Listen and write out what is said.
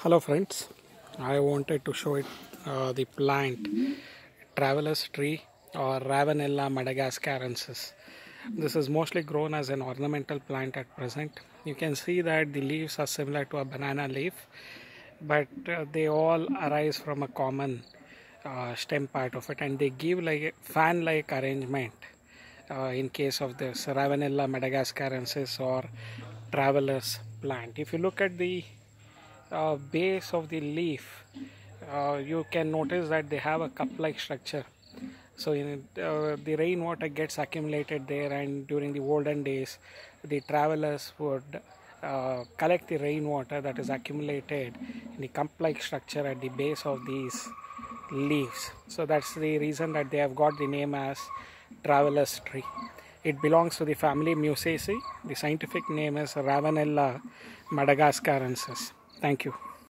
Hello friends, I wanted to show it the plant traveler's tree or Ravanella madagascarensis. This is mostly grown as an ornamental plant at present. You can see that the leaves are similar to a banana leaf, but they all arise from a common stem part of it, and they give like a fan-like arrangement in case of this Ravanella madagascarensis or traveler's plant. If you look at the base of the leaf, you can notice that they have a cup-like structure. So the rainwater gets accumulated there, and during the olden days the travelers would collect the rainwater that is accumulated in the cup-like structure at the base of these leaves. So that's the reason that they have got the name as traveler's tree. It belongs to the family Musaceae. The scientific name is Ravanella madagascarensis. Thank you.